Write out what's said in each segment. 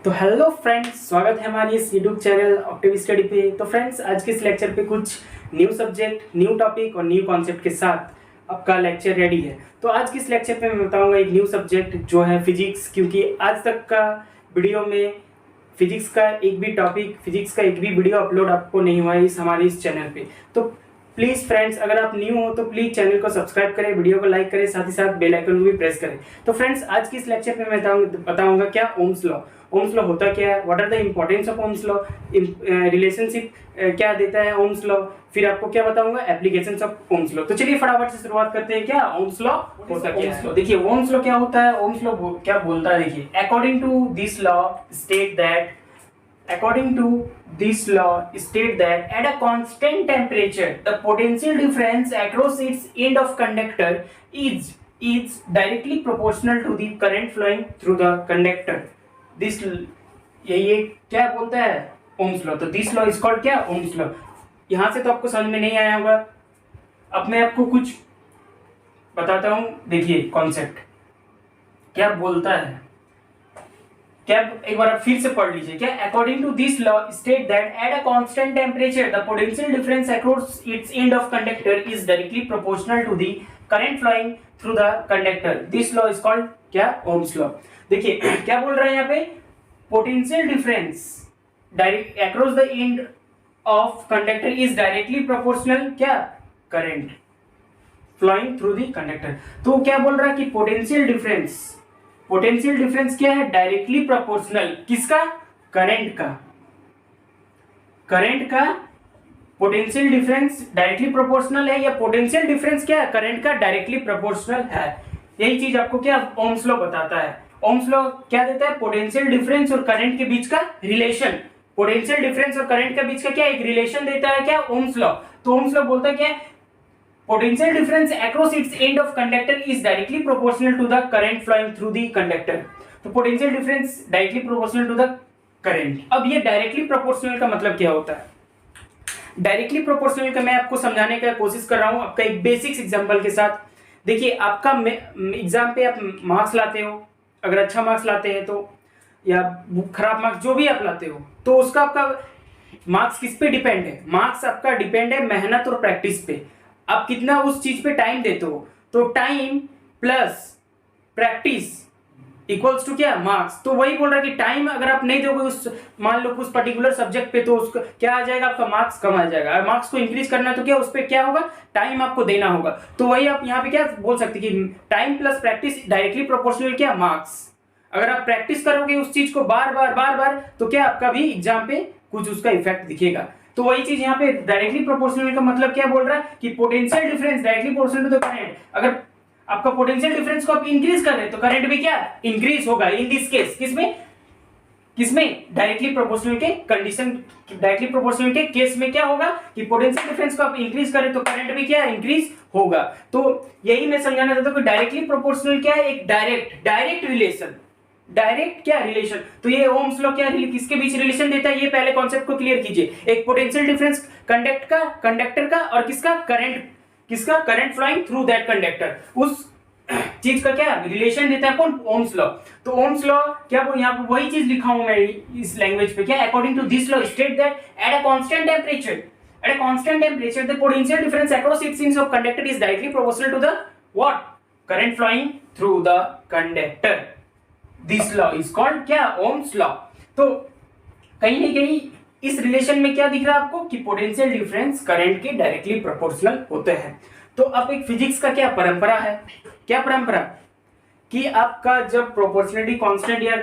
तो hello friends, स्वागत है हमारी इस यूट्यूब चैनल ऑक्टिव स्टडी पे। तो फ्रेंड्स, आज के इस लेक्चर पे कुछ न्यू सब्जेक्ट, न्यू टॉपिक और न्यू कॉन्सेप्ट के साथ आपका लेक्चर रेडी है। तो आज के इस लेक्चर पे मैं बताऊंगा एक न्यू सब्जेक्ट जो है फिजिक्स, क्योंकि आज तक का वीडियो में फिजिक्स का एक भी टॉपिक, फिजिक्स का एक भी वीडियो अपलोड आपको नहीं हुआ है हमारे इस चैनल पे। तो प्लीज़ फ्रेंड्स, अगर आप न्यू हो तो प्लीज़ चैनल को सब्सक्राइब करें, वीडियो को लाइक करें, साथ ही साथ बेल आइकन को भी प्रेस करें। तो फ्रेंड्स, आज की इस लेक्चर पे मैं बताऊंगा क्या ओम्स लॉ। ओम्स लॉ होता क्या है, what are the importance of Ohm's law, relationship क्या देता है ओम्स लॉ, फिर आपको क्या बताऊंगा एप्लीकेशंस ऑफ ओम्स लॉ। तो चलिए फटाफट से शुरुआत करते हैं। क्या ओम्स लॉ होता क्या है? देखिए ओम्स लॉ क्या होता है, ओम्स लॉ क्या बोलता है। देखिए according to this law state that According to this law, state that at a constant temperature, the potential difference across its end of conductor is directly proportional to the current flowing through the conductor. This ये क्या बोलता है ohms law. तो this law is called क्या Ohm's law. यहाँ से तो आपको समझ में नहीं आया होगा, अब मैं आपको कुछ बताता हूँ। देखिए कॉन्सेप्ट क्या बोलता है, क्या एक बार आप फिर से पढ़ लीजिए। क्या according to this law state that at a constant temperature the potential difference across its end of conductor is directly proportional to the current flowing through the conductor. This law is called क्या Ohm's law. देखिए क्या बोल रहे हैं यहाँ पे, potential difference direct across the end of conductor is directly proportional क्या current flowing through the conductor. तो क्या बोल रहा है कि पोटेंशियल डिफरेंस क्या है, डायरेक्टली प्रोपोर्शनल किसका, करंट का पोटेंशियल डिफरेंस डायरेक्टली प्रोपोर्शनल है, या पोटेंशियल डिफरेंस क्या है करंट का डायरेक्टली प्रोपोर्शनल है। यही चीज आपको क्या ओम्स लॉ बताता है। ओम्स लॉ क्या देता है, पोटेंशियल डिफरेंस और करंट के बीच का रिलेशन, पोटेंशियल डिफरेंस और करंट के बीच का क्या एक रिलेशन देता है क्या ओम्स लॉ। तो ओम्स लॉ बोलता है क्या, potential difference across its end of conductor is directly proportional to the current flowing through the conductor। तो potential difference directly proportional to the current। अब ये directly proportional का मतलब क्या होता है, डायरेक्टली प्रोपोर्शनल का मैं आपको समझाने का कोशिश कर रहा हूं आपका एक बेसिक्स एग्जांपल के साथ। देखिए आपका एग्जाम पे आप मार्क्स लाते हो, अगर अच्छा मार्क्स लाते हैं तो, या खराब मार्क्स जो भी आप लाते हो, तो उसका आपका मार्क्स किस पे डिपेंड है, मार्क्स आपका डिपेंड है मेहनत और प्रैक्टिस पे। आप कितना उस चीज पे टाइम देते हो, तो time plus practice equals to क्या मार्क्स। तो वही बोल रहा है कि टाइम अगर आप नहीं दोगे उस, मान लो उस पर्टिकुलर सब्जेक्ट पे, तो उसका क्या आ जाएगा, आपका मार्क्स कम आ जाएगा। और मार्क्स को इंक्रीज करना है तो क्या उस पे क्या होगा, टाइम आपको देना होगा। तो वही आप यहाँ पे क्या बोल सकते हैं कि time plus practice directly proportional क्या मार्क्स। अगर आप प्रैक्टिस करोगे उस चीज को बार बार तो क्या आपका भी एग्जाम पे कुछ उसका इफेक्ट दिखेगा। तो वही चीज यहाँ पे डायरेक्टली प्रोपोर्शनल का मतलब क्या बोल रहा है कि potential difference directly proportional to the current. अगर आपका पोटेंशियल डिफरेंस को आप इंक्रीज कर रहे तो करंट भी क्या इंक्रीज होगा। इन दिस केस किसमें डायरेक्टली प्रोपोर्शनल के कंडीशन, डायरेक्टली प्रोपोर्शनल के केस में क्या होगा कि पोटेंशियल डिफरेंस को आप इंक्रीज करें तो करंट भी क्या इंक्रीज होगा। तो यही मैं समझाना चाहता हूं कि डायरेक्टली प्रोपोर्शनल क्या है, एक डायरेक्ट रिलेशन, डायरेक्ट क्या रिलेशन। तो ये ओम्स लॉ क्या किसके बीच रिलेशन देता है, ये पहले कॉन्सेप्ट को क्लियर कीजिए। एक पोटेंशियल डिफरेंस कंडक्टर का और किसका current flowing through that conductor, उस चीज का क्या रिलेशन देता है कौन, ओम्स लॉ। तो ओम्स लॉ क्या यहाँ पे वही चीज लिखा हूं मैं इस लैंग्वेज पे, क्या according to this law state that at a constant temperature the potential difference across its ends of conductor is directly proportional to the what current flowing through the conductor. This law is called क्या Ohm's law. तो कहीं ना कहीं इस relation में क्या दिख रहा है आपको कि पोटेंशियल डिफरेंस करंट के डायरेक्टली प्रोपोर्शनल होते हैं। तो अब एक फिजिक्स का क्या परंपरा है, क्या परंपरा कि आपका जब प्रोपोर्शनलिटी कांस्टेंट या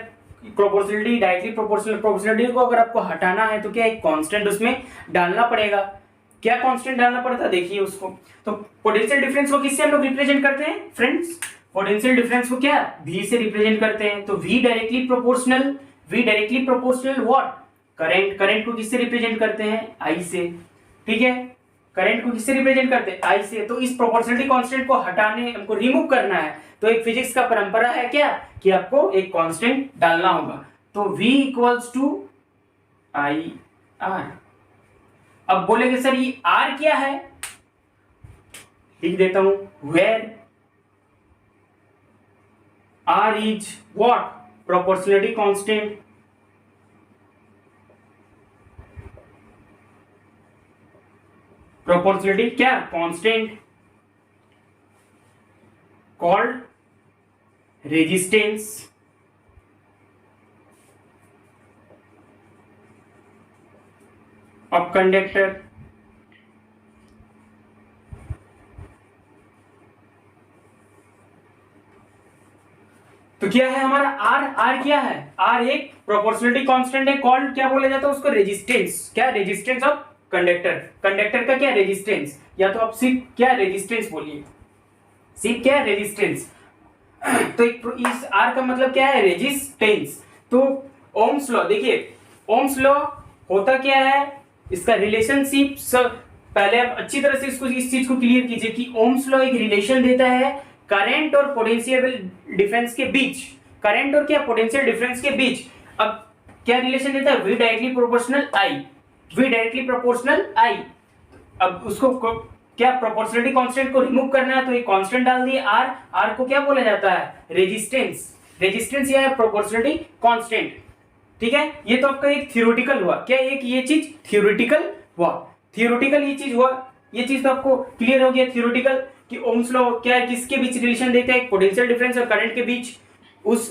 प्रोपोर्शनलिटी डायरेक्टली प्रोपोर्शनलिटी को अगर आपको हटाना है तो क्या एक कांस्टेंट उसमें डालना पड़ेगा। क्या कांस्टेंट डालना पड़ता है, देखिए उसको। तो पोटेंशियल डिफरेंस को किससे हम लोग रिप्रेजेंट करते हैं फ्रेंड्स, पोटेंशियल डिफरेंस को क्या V से रिप्रेजेंट करते हैं। तो V directly proportional what current को किससे रिप्रेजेंट करते हैं, I से। ठीक है, करंट को किससे रिप्रेजेंट करते हैं, I से। तो इस प्रोपोर्शनलिटी कांस्टेंट को हटाने, हमको रिमूव करना है, तो एक फिजिक्स का परंपरा है क्या कि आपको एक कांस्टेंट डालना होगा। तो V इक्वल्स टू IR। अब बोलेंगे सर ये R क्या है, लिख देता हूं, where R is what proportionality constant proportionality क्या constant called resistance of conductor. तो क्या है हमारा आर क्या है, आर एक प्रोपोर्शनलिटी कांस्टेंट है, कॉल्ड क्या बोला जाता है उसको, रेजिस्टेंस। क्या रेजिस्टेंस ऑफ कंडक्टर, कंडक्टर का क्या रेजिस्टेंस, या तो आप सिर्फ क्या रेजिस्टेंस बोलिए, सिर्फ क्या रेजिस्टेंस। तो इस आर का मतलब क्या है, रेजिस्टेंस। तो ओम्स लॉ देखिए, ओम्स लॉ होता क्या है, इसका रिलेशनशिप पहले आप अच्छी तरह से इस चीज को क्लियर कीजिए कि ओम्स लॉ एक रिलेशन देता है करंट और पोटेंशियल डिफरेंस के बीच, करंट और क्या पोटेंशियल डिफरेंस के बीच। अब क्या रिलेशन देता है, V directly proportional I, V directly proportional I। अब उसको क्या प्रोपोर्शनलिटी कांस्टेंट को रिमूव करना है, तो एक कांस्टेंट डाल दिए R को क्या बोला जाता है, रेजिस्टेंस। रेजिस्टेंस या है प्रोपोर्शनलिटी कांस्टेंट, ठीक है। ये तो आपका एक थ्योरेटिकल हुआ, क्या एक ये चीज थ्योरेटिकल हुआ, थ्योरेटिकल ये चीज हुआ, ये चीज तो आपको क्लियर हो गया थ्योरेटिकल कि ओम्स लॉ क्या है, किसके बीच रिलेशन देता है, पोटेंशियल डिफरेंस और करंट के बीच। उस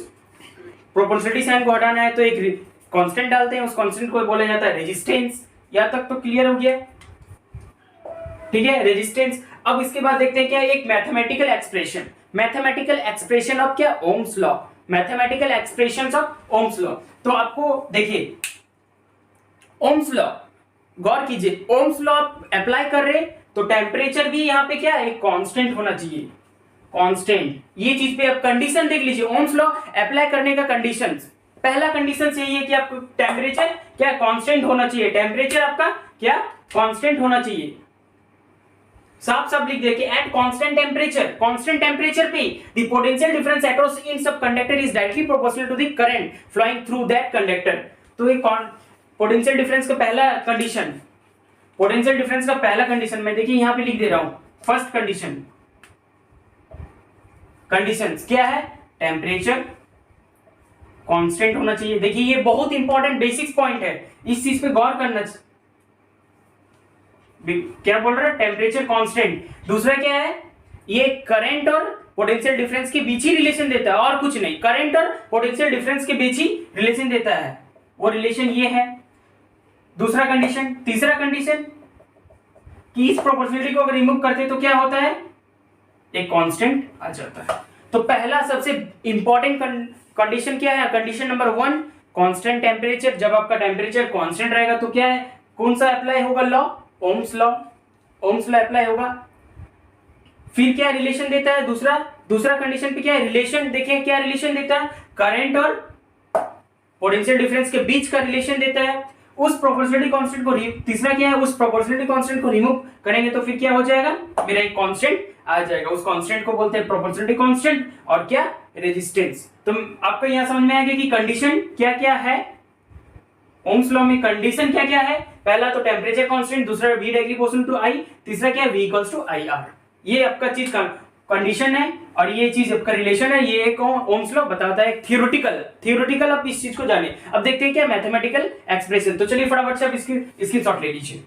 प्रोपोर्शनलिटी साइन को हटाना है तो एक कांस्टेंट डालते हैं, उस कांस्टेंट को बोला जाता है रेजिस्टेंस। यहां तक तो क्लियर हो गया, ठीक है, रेजिस्टेंस। अब इसके बाद देखते हैं क्या एक mathematical expression, mathematical expression of क्या, Ohm's law, mathematical expressions of Ohm's law. तो आपको देखिए ओम्स लॉ, गौर कीजिए, ओम्स लॉ अप्लाई कर रहे तो टेम्परेचर भी यहाँ पे क्या है, कांस्टेंट होना चाहिए, कांस्टेंट। ये चीज पे आप कंडीशन देख लीजिए, ओम्स लॉ अप्लाई करने का कंडीशंस, पहला कंडीशन यही है कि आपको टेम्परेचर क्या कांस्टेंट होना चाहिए, टेम्परेचर आपका क्या कांस्टेंट होना चाहिए। साफ साफ लिख दे कि एट कांस्टेंट टेम्परेचर पे the potential difference across in सब conductor is directly proportional to the current flowing through that conductor. तो ये पोटेंशियल डिफरेंस का पहला कंडीशन, पोटेंशियल डिफरेंस का पहला कंडीशन मैं देखिए यहां पे लिख दे रहा हूं, फर्स्ट कंडीशन, कंडीशंस क्या है, टेम्परेचर कांस्टेंट होना चाहिए। देखिए ये बहुत इंपॉर्टेंट बेसिक पॉइंट है, इस चीज पे गौर करना चाहिए। क्या बोल रहा है, टेम्परेचर कांस्टेंट। दूसरा क्या है, ये करंट और पोटेंशियल डिफरेंस के बीच ही रिलेशन देता है और कुछ नहीं, करंट और पोटेंशियल डिफरेंस के बीच ही रिलेशन देता है, वो रिलेशन ये है। दूसरा कंडीशन, तीसरा कंडीशन कि इस प्रोपोर्शनलिटी को अगर रिमूव करते तो क्या होता है, एक कांस्टेंट आ जाता है। तो पहला सबसे इंपॉर्टेंट कंडीशन क्या है, कंडीशन नंबर 1 कांस्टेंट टेम्परेचर। जब आपका टेम्परेचर कांस्टेंट रहेगा तो क्या है, कौन सा अप्लाई होगा law, Ohm's law, Ohm's law apply होगा। फिर क्या रिलेशन देता है, दूसरा कंडीशन पे क्या है, रिलेशन देखें क्या रिलेशन देता है, करंट और पोटेंशियल डिफरेंस के बीच का रिलेशन देता है। उस प्रोपोर्शनलिटी कांस्टेंट को तीसरा क्या है, उस प्रोपोर्शनलिटी कांस्टेंट को रिमूव करेंगे तो फिर क्या हो जाएगा, मेरा एक कांस्टेंट आ जाएगा, उस कांस्टेंट को बोलते हैं प्रोपोर्शनलिटी कांस्टेंट और क्या रेजिस्टेंस। तो आपको यहां समझ में आ गया कि कंडीशन क्या क्या है, ओम्स लॉ में कंडीशन क्या क्या है, पहला तो टेम्परेचर कांस्टेंट, दूसरा V directly proportional to I, तीसरा क्या है V इक्वल्स टू IR। ये आपका चीज का कंडीशन है और ये चीज आपका रिलेशन है, ये एक ओम्स लॉ बताता है थियोरेटिकल आप इस चीज को जाने। अब देखते हैं क्या मैथमेटिकल एक्सप्रेशन। तो चलिए फटाफट से आप इसकी शॉट ले लीजिए।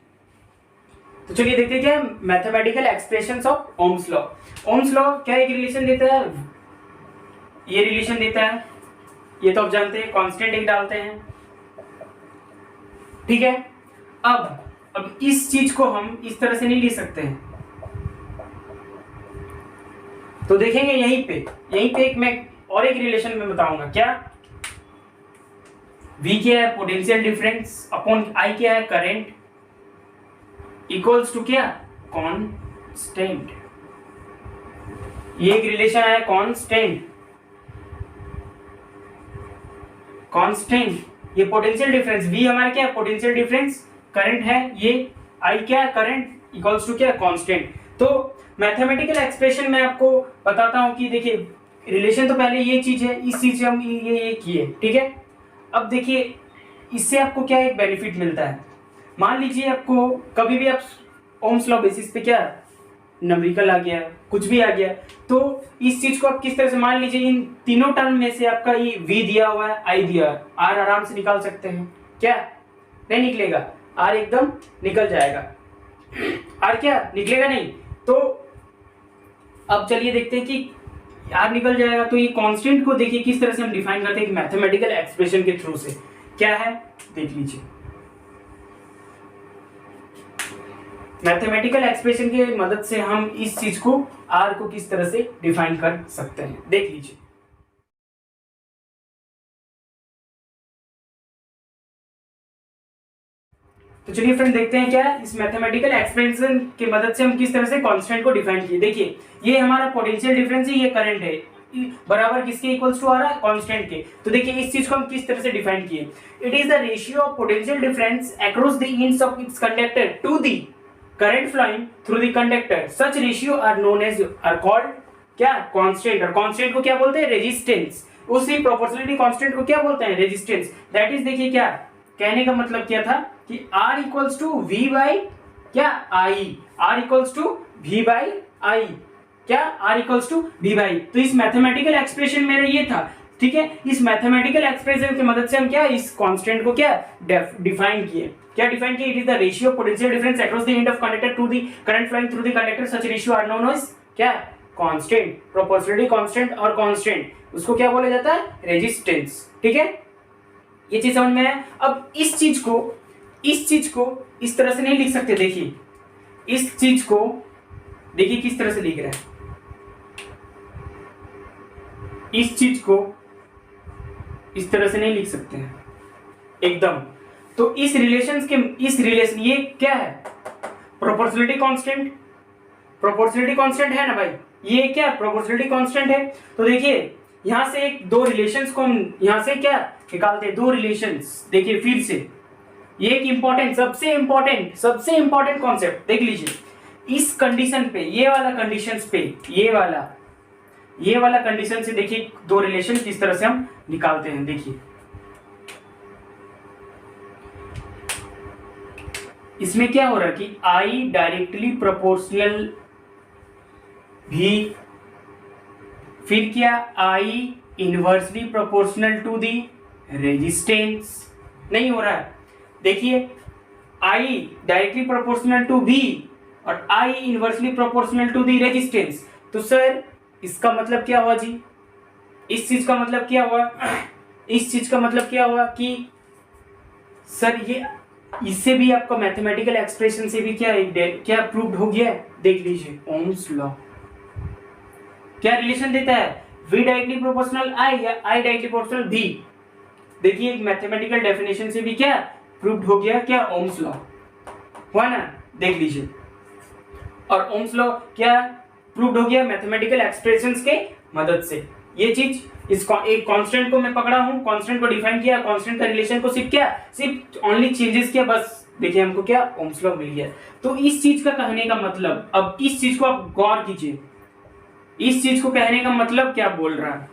तो चलिए देखते हैं क्या mathematical expressions of Ohm's law. Ohms law क्या एक रिलेशन देता है, ये रिलेशन देता है, ये तो आप जानते हैं, कांस्टेंट एक डालते हैं, ठीक है। अब इस चीज को हम इस तरह से नहीं लिख सकते हैं, तो देखेंगे यहीं पे एक मैं और एक रिलेशन में बताऊंगा। क्या, V क्या है पोटेंशियल डिफरेंस अपॉन I क्या है करंट, इक्वल्स टू क्या, कांस्टेंट। ये एक रिलेशन है कांस्टेंट, ये पोटेंशियल डिफरेंस V हमारा क्या है पोटेंशियल डिफरेंस, करंट है, ये I क्या है करंट, इक्वल्स टू क्या, कांस्टेंट। तो मैथमेटिकल एक्सप्रेशन में आपको बताता हूं कि देखिए रिलेशन तो पहले ये चीज है, इस चीज से हम ये किए, ठीक है। अब देखिए इससे आपको क्या एक बेनिफिट मिलता है, मान लीजिए आपको कभी भी आप ओम्स लॉ बेसिस पे क्या न्यूमेरिकल आ गया, कुछ भी आ गया, तो इस चीज को आप किस तरह से, मान लीजिए इन तीनों टर्म में से आपका ये V दिया हुआ है, I दिया है, R आराम से निकाल सकते हैं, क्या नहीं निकलेगा, R एकदम निकल जाएगा। आर क्या निकलेगा नहीं। तो अब चलिए देखते हैं कि आर निकल जाएगा। तो ये कांस्टेंट को देखिए किस तरह से हम डिफाइन करते हैं एक मैथमेटिकल एक्सप्रेशन के थ्रू से। क्या है देख लीजिए, मैथमेटिकल एक्सप्रेशन की मदद से हम इस चीज को आर को किस तरह से डिफाइन कर सकते हैं, देख लीजिए। तो चलिए फ्रेंड देखते हैं क्या इस मैथमेटिकल एक्सप्रेशन की मदद से हम किस तरह से कांस्टेंट को डिफाइन किए। देखिए ये हमारा पोटेंशियल डिफरेंस है, ये करंट है, बराबर किसके इक्वल्स टू आ रहा है, कांस्टेंट के। तो देखिए इस चीज को हम किस तरह से डिफाइन किए, it is the ratio of potential difference across the ends of its conductor to the current flowing through the conductor. Such ratio are known as or called क्या, कांस्टेंट। और कांस्टेंट को क्या बोलते हैं, रेजिस्टेंस। उसी proportionality constant को क्या बोलते हैं, रेजिस्टेंस। दैट इज देखिए क्या कहने का मतलब क्या था कि R equals to V by क्या I, R equals to V by I, क्या R equals to V by. तो इस मैथमेटिकल एक्सप्रेशन मेरा ये था, ठीक है। इस मैथमेटिकल एक्सप्रेशन की मदद से हम क्या इस कांस्टेंट को क्या डिफाइन किए, क्या डिफाइन किए, it is the ratio of potential difference across the end of conductor to the current flowing through the conductor. Such ratio are known as क्या, कांस्टेंट। प्रोपोर्शनलिटी कांस्टेंट और कांस्टेंट उसको क्या बोला जाता है, रेजिस्टेंस, ठीक है। ये चीज समझ में है। अब इस चीज को इस तरह से नहीं लिख सकते। देखिए इस चीज को देखिए किस तरह से लिख रहा है, इस चीज को इस तरह से नहीं लिख सकते हैं एकदम। तो इस रिलेशन ये क्या है, प्रोपोर्शनलिटी कांस्टेंट, प्रोपोर्शनलिटी कांस्टेंट है ना भाई, ये क्या प्रोपोर्शनलिटी कांस्टेंट है। तो देखिए यहां से एक दो रिलेशंस को हम यहां से क्या निकालते हैं, दो रिलेशंस। देखिए फिर से ये एक इंपॉर्टेंट सबसे इंपॉर्टेंट कॉन्सेप्ट देख लीजिए। इस कंडीशन पे ये वाला कंडीशंस पे ये वाला कंडीशन से देखिए दो रिलेशन किस तरह से हम निकालते हैं। देखिए इसमें क्या हो रहा है कि I डायरेक्टली प्रोपोर्शनल भी, फिर क्या I inversely proportional to the resistance, नहीं हो रहा है। देखिए I directly proportional to V और I inversely proportional to the resistance. तो सर इसका मतलब क्या हुआ जी, इस चीज का मतलब क्या हुआ, इस चीज का मतलब क्या हुआ कि सर ये इससे भी आपका मैथमेटिकल एक्सप्रेशन से भी क्या प्रूव्ड हो गया है। देख लीजिए ओम्स लॉ क्या रिलेशन देता है, V डायरेक्टली प्रोपोर्शनल I या I डायरेक्टली प्रोपोर्शनल V। देखिए एक मैथमेटिकल डेफिनेशन से भी क्या प्रूव्ड हो गया, क्या ओम्स लॉ हुआ ना, देख लीजिए। और ओम्स लॉ क्या प्रूव्ड हो गया, मैथमेटिकल एक्सप्रेशंस के मदद से। ये चीज एक कांस्टेंट को मैं पकड़ा हूं, कांस्टेंट को डिफाइन किया, कांस्टेंट का रिलेशन को सिर्फ ओनली चेंजेस किया, बस देखिए हमको क्या ओम्स लॉ मिल गया। तो इस चीज का कहने का मतलब, अब इस चीज को आप गौर कीजिए, इस चीज को कहने का मतलब क्या बोल रहा है,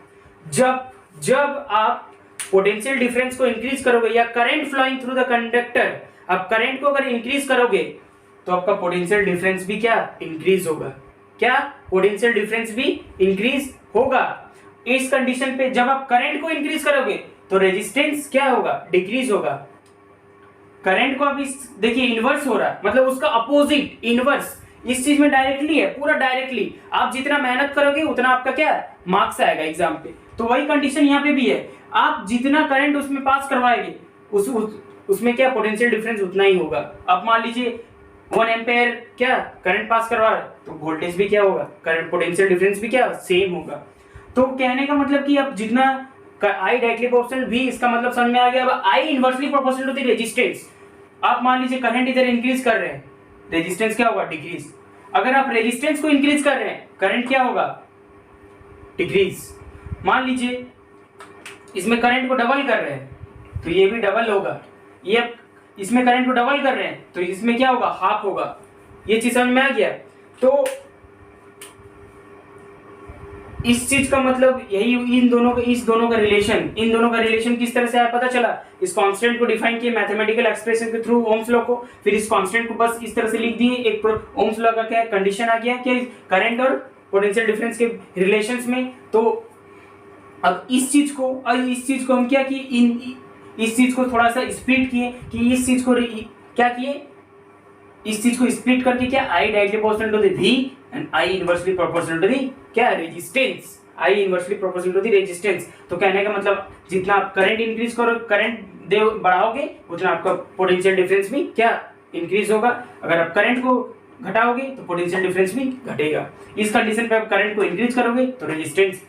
जब आप पोटेंशियल डिफरेंस को इंक्रीज करोगे या current flowing through the conductor, अब करंट को अगर इंक्रीज करोगे तो आपका पोटेंशियल डिफरेंस भी क्या इंक्रीज होगा, क्या पोटेंशियल डिफरेंस भी इंक्रीज होगा। इस कंडीशन पे जब आप करंट को इंक्रीज करोगे तो रेजिस्टेंस क्या होगा, डिक्रीज होगा। करंट को आप इस देखिए इनवर्स हो रहा है, मतलब उसका अपोजिट इनवर्स इस चीज में डायरेक्टली है, पूरा डायरेक्टली। आप जितना मेहनत करोगे उतना आपका क्या मार्क्स आएगा एग्जाम पे। तो वही कंडीशन यहाँ पे भी है, आप जितना करंट उसमें पास करवाएंगे उसमें क्या पोटेंशियल डिफरेंस उतना ही होगा। आप मान लीजिए 1 एम्पेयर क्या करंट पास करवा रहे तो वोल्टेज भी क्या होगा, करंट पोटेंशियल डिफरेंस भी क्या सेम होगा। तो कहने का मतलब कि अब जितना I डायरेक्टली प्रोपोर्शनल V, इसका मतलब समझ में आ गया। अब I inversely proportional to the resistance. आप मान लीजिए करंट इधर इंक्रीज कर रहे हैं, रेजिस्टेंस क्या होगा, डिक्रीज। अगर आप रेजिस्टेंस को इंक्रीज कर रहे हैं, करंट क्या होगा, डिक्रीज। मान लीजिए इसमें करंट को डबल कर रहे हैं तो ये भी डबल होगा, ये इसमें करंट को डबल कर रहे हैं तो इसमें क्या होगा, हाफ होगा। ये चीज समझ में आ गया। तो इस चीज का मतलब यही, इन दोनों का रिलेशन किस तरह से आया पता चला। इस कांस्टेंट को डिफाइन किया मैथमेटिकल एक्सप्रेशन के थ्रू ओम्स लॉ को, फिर इस कांस्टेंट को बस इस तरह से लिख दिए। एक ओम्स लॉ का क्या कंडीशन आ गया कि करंट और पोटेंशियल डिफरेंस के रिलेशंस में। तो अब इस चीज को हम क्या किए, इस चीज को थोड़ा सा स्पीड किए कि इस चीज को क्या किए, इस चीज को स्प्लिट करके क्या I directly proportional to the V and I inversely proportional to the क्या resistance, I inversely proportional to the resistance. तो कहने का मतलब जितना आप करंट इंक्रीज करो, करंट बढ़ाओगे, उतना आपका पोटेंशियल डिफरेंस भी क्या इंक्रीज होगा। अगर आप करंट को घटाओगे तो पोटेंशियल डिफरेंस भी घटेगा। इस कंडीशन पे आप करंट को इंक्रीज करोगे तो रेजिस्टेंस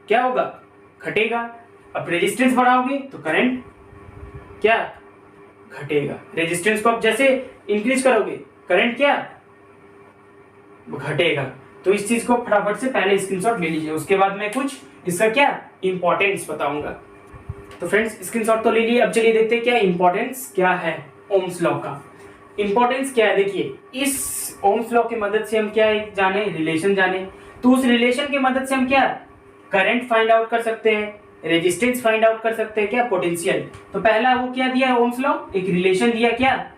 क्या होगा, घटेगा। अब रेजिस्टेंस बढ़ाओगे तो करंट क्या घटेगा। रेजिस्टेंस को आप जैसे इंक्रीज करोगे करंट क्या घटेगा। तो इस चीज को फटाफट से पहले स्क्रीनशॉट ले लीजिए, उसके बाद मैं कुछ इसका क्या इंपॉर्टेंस बताऊंगा। तो फ्रेंड्स स्क्रीनशॉट तो ले लिए, अब चलिए देखते हैं क्या इंपॉर्टेंस क्या है ओम्स लॉ का। इंपॉर्टेंस क्या है, देखिए इस ओम्स लॉ की मदद से हम क्या जाने, रिलेशन जाने। तो उस रिलेशन की मदद से हम क्या करंट फाइंड आउट कर सकते हैं, रेजिस्टेंस फाइंड आउट कर सकते हैं, क्या पोटेंशियल। तो पहला वो क्या दिया ओम्स लॉ, एक रिलेशन दिया क्या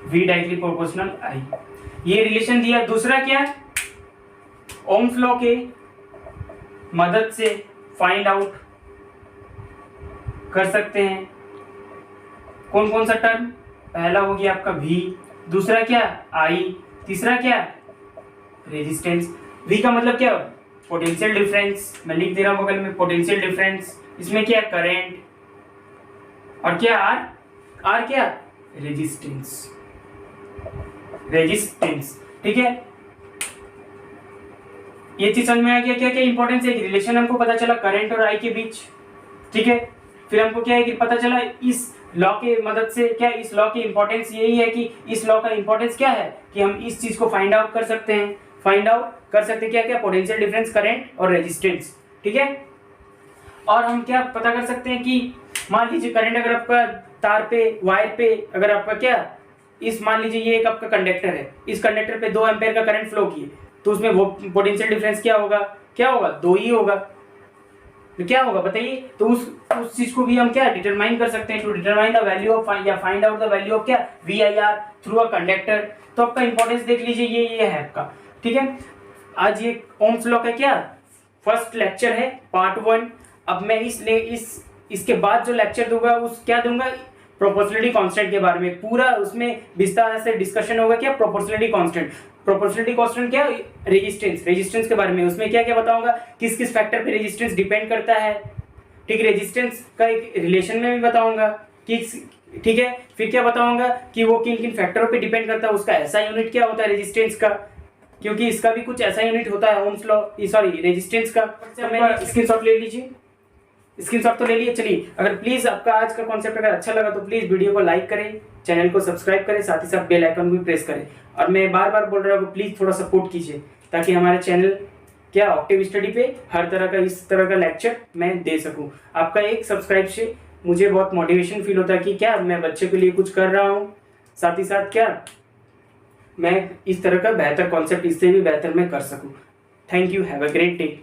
V डायरेक्टली प्रोपोर्शनल I, ये रिलेशन दिया। दूसरा क्या ओम्स लॉ के मदद से फाइंड आउट कर सकते हैं कौन कौन सा टर्म, पहला हो गया आपका V, दूसरा क्या I, तीसरा क्या रेजिस्टेंस। V का मतलब क्या पोटेंशियल डिफरेंस, मैं लिख दे रहा हूं बगल में पोटेंशियल डिफरेंस, इसमें क्या करंट, और क्या R क्या रेजिस्टेंस, ठीक है। ये चीज समझ में आ गया क्या क्या इंपॉर्टेंस है। एक रिलेशन हमको पता चला करंट और आई के बीच, ठीक है। फिर हमको क्या है कि पता चला इस लॉ के मदद से क्या, इस लॉ की इंपॉर्टेंस यही है कि इस लॉ का इंपॉर्टेंस क्या है कि हम इस चीज को फाइंड आउट कर सकते हैं, क्या क्या पोटेंशियल डिफरेंस, करंट और रेजिस्टेंस, ठीक है। और हम क्या पता कर सकते हैं कि मान लीजिए करंट अगर आपका तार पे, वायर पे, अगर आपका क्या इस मान लीजिए ये एक आपका कंडक्टर है, इस कंडक्टर पे 2 एम्पेयर का करंट फ्लो किए, तो उसमें वो पोटेंशियल डिफरेंस क्या होगा, 2 ही होगा। तो क्या होगा बताइए। तो उस चीज को भी हम क्या डिटरमाइन कर सकते हैं, to determine the value of या find out the value of क्या VIR थ्रू अ कंडक्टर। तो आपका इंपॉर्टेंस देख लीजिए, ये है आपका, ठीक है। आज ये ओम्स लॉ का क्या फर्स्ट लेक्चर है पार्ट 1। अब मैं इसके बाद जो लेक्चर दूंगा उस क्या दूंगा, प्रोपोर्शनलिटी कांस्टेंट के बारे में पूरा उसमें विस्तार से डिस्कशन होगा। क्या प्रोपोर्शनलिटी कांस्टेंट क्या रेजिस्टेंस के बारे में, उसमें क्या क्या बताऊंगा, किस किस फैक्टर पे रेजिस्टेंस डिपेंड करता है, ठीक। रेजिस्टेंस का एक रिलेशन में भी बताऊंगा कि, ठीक है। फिर क्या बताऊंगा कि वो किन किन फैक्टरों पे डिपेंड करता है, उसका ऐसा यूनिट क्या होता है रेजिस्टेंस का, क्योंकि इसका भी कुछ ऐसा यूनिट होता है ओम्स लॉ, सॉरी रेजिस्टेंस का। स्क्रीनशॉट ले लीजिए, स्क्रीनशॉट तो ले लिए। चलिए, अगर प्लीज आपका आज का कॉन्सेप्ट अगर अच्छा लगा तो प्लीज वीडियो को लाइक करें, चैनल को सब्सक्राइब करें, साथ ही साथ बेल आइकन भी प्रेस करें। और मैं बार बार बोल रहा हूँ प्लीज थोड़ा सपोर्ट कीजिए, ताकि हमारे चैनल क्या ऑक्टेव स्टडी पे हर तरह का इस तरह का लेक्चर मैं दे सकूं। आपका एक सब्सक्राइब से मुझे बहुत मोटिवेशन फील होता है कि क्या मैं बच्चे के लिए कुछ कर रहा हूँ, साथ ही साथ क्या मैं इस तरह का बेहतर कॉन्सेप्ट इससे भी बेहतर मैं कर सकूं। Thank you, have a great day.